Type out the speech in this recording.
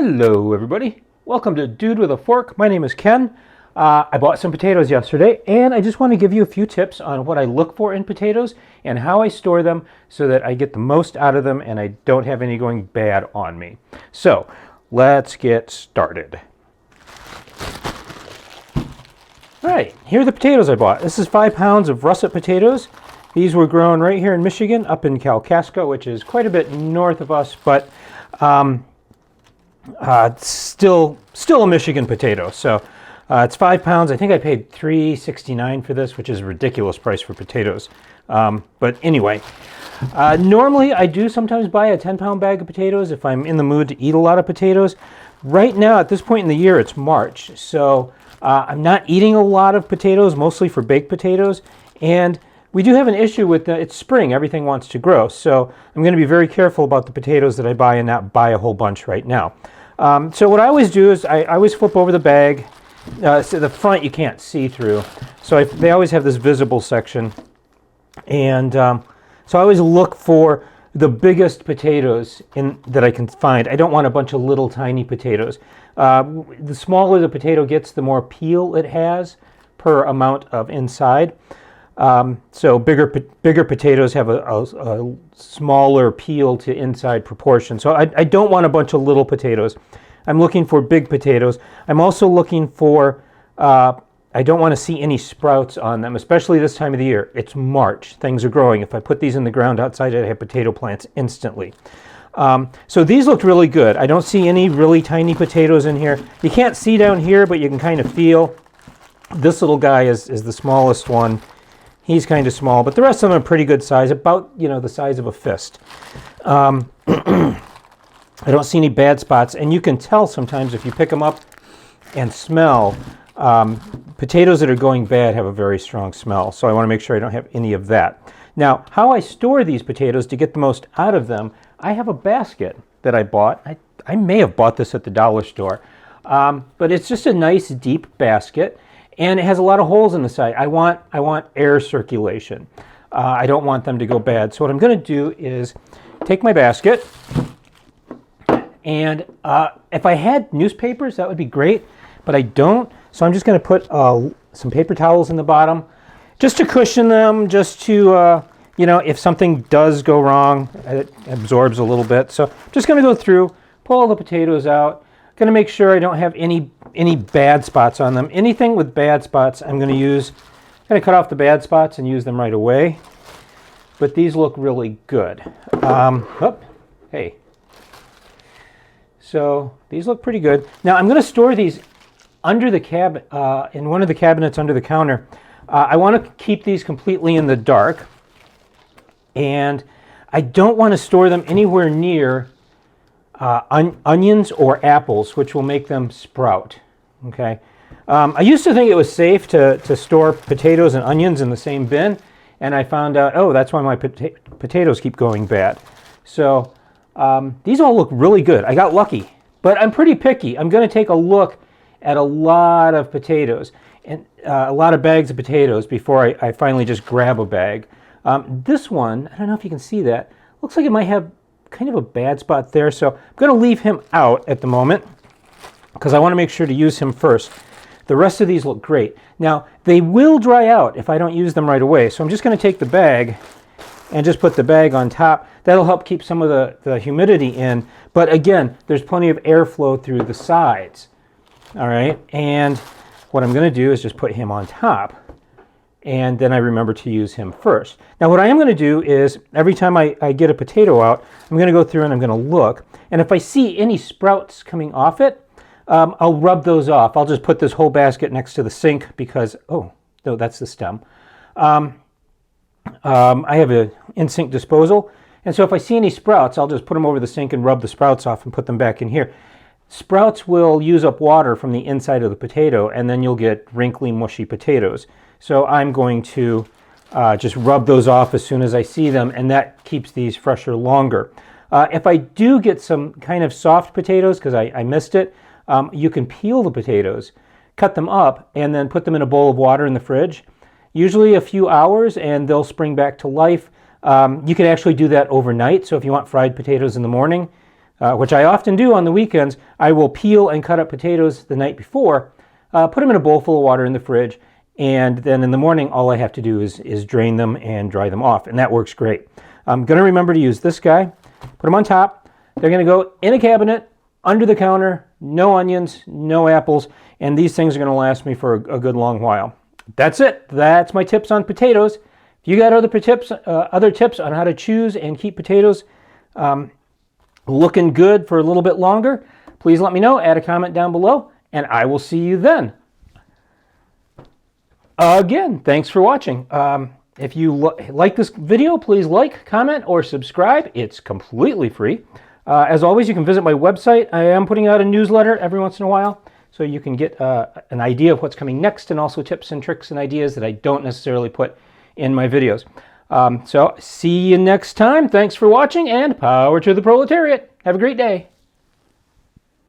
Hello everybody, welcome to Dude with a Fork. My name is Ken. I bought some potatoes yesterday and I just want to give you a few tips on what I look for in potatoes and how I store them so that I get the most out of them and I don't have any going bad on me. So let's get started. Alright, here are the potatoes I bought. This is 5 pounds of russet potatoes. These were grown right here in Michigan, up in Kalkaska, which is quite a bit north of us, but still a Michigan potato. So it's 5 pounds. I think I paid $3.69 for this, which is a ridiculous price for potatoes. But anyway, normally I do sometimes buy a 10-pound bag of potatoes if I'm in the mood to eat a lot of potatoes. Right now, at this point in the year, it's March, so I'm not eating a lot of potatoes, mostly for baked potatoes, and we do have an issue with it's spring. Everything wants to grow, so I'm going to be very careful about the potatoes that I buy and not buy a whole bunch right now. So what I always do is I always flip over the bag. So the front you can't see through, so they always have this visible section, and so I always look for the biggest potatoes that I can find. I don't want a bunch of little tiny potatoes. The smaller the potato gets, the more peel it has per amount of inside. So bigger potatoes have a smaller peel to inside proportion. So I don't want a bunch of little potatoes. I'm looking for big potatoes. I'm also looking for, I don't want to see any sprouts on them, especially this time of the year. It's March. Things are growing. If I put these in the ground outside, I'd have potato plants instantly. So these look really good. I don't see any really tiny potatoes in here. You can't see down here, but you can kind of feel. This little guy is the smallest one. He's kind of small, but the rest of them are pretty good size, about, the size of a fist. I don't see any bad spots, and you can tell sometimes if you pick them up and smell. Potatoes that are going bad have a very strong smell, so I want to make sure I don't have any of that. Now, how I store these potatoes to get the most out of them, I have a basket that I bought. I may have bought this at the dollar store, but it's just a nice deep basket. And it has a lot of holes in the side. I want air circulation. I don't want them to go bad. So what I'm going to do is take my basket, and if I had newspapers, that would be great, but I don't. So I'm just going to put some paper towels in the bottom, just to cushion them, just to, if something does go wrong, it absorbs a little bit. So I'm just going to go through, pull all the potatoes out. Going to make sure I don't have any bad spots on them. Anything with bad spots, I'm going to cut off the bad spots and use them right away. But these look really good. Hey. So these look pretty good. Now I'm going to store these under the in one of the cabinets under the counter. I want to keep these completely in the dark, and I don't want to store them anywhere near onions or apples, which will make them sprout. Okay. I used to think it was safe to store potatoes and onions in the same bin, and I found out, that's why my potatoes keep going bad. So these all look really good. I got lucky, but I'm pretty picky. I'm going to take a look at a lot of potatoes and a lot of bags of potatoes before I finally just grab a bag. This one, I don't know if you can see that, looks like it might have kind of a bad spot there, so I'm going to leave him out at the moment because I want to make sure to use him first. The rest of these look great. Now, they will dry out if I don't use them right away, so I'm just going to take the bag and just put the bag on top. That'll help keep some of the humidity in, but again, there's plenty of airflow through the sides. All right, and what I'm going to do is just put him on top, and then I remember to use him first. Now what I am going to do is every time I get a potato out, I'm going to go through and I'm going to look. And if I see any sprouts coming off it, I'll rub those off. I'll just put this whole basket next to the sink because, no, that's the stem. I have an in-sink disposal. And so if I see any sprouts, I'll just put them over the sink and rub the sprouts off and put them back in here. Sprouts will use up water from the inside of the potato, and then you'll get wrinkly, mushy potatoes. So I'm going to just rub those off as soon as I see them, and that keeps these fresher longer. If I do get some kind of soft potatoes, because I missed it, you can peel the potatoes, cut them up, and then put them in a bowl of water in the fridge. Usually a few hours, and they'll spring back to life. You can actually do that overnight, so if you want fried potatoes in the morning, which I often do on the weekends, I will peel and cut up potatoes the night before, put them in a bowl full of water in the fridge, and then in the morning all I have to do is drain them and dry them off, and that works great. I'm going to remember to use this guy, put them on top. They're going to go in a cabinet, under the counter, no onions, no apples, and these things are going to last me for a good long while. That's it. That's my tips on potatoes. If you got other tips on how to choose and keep potatoes looking good for a little bit longer, please let me know. Add a comment down below, and I will see you then. Again, thanks for watching. If you like this video, please like, comment, or subscribe. It's completely free. As always, you can visit my website. I am putting out a newsletter every once in a while, so you can get an idea of what's coming next, and also tips and tricks and ideas that I don't necessarily put in my videos. So see you next time. Thanks for watching, and power to the proletariat. Have a great day.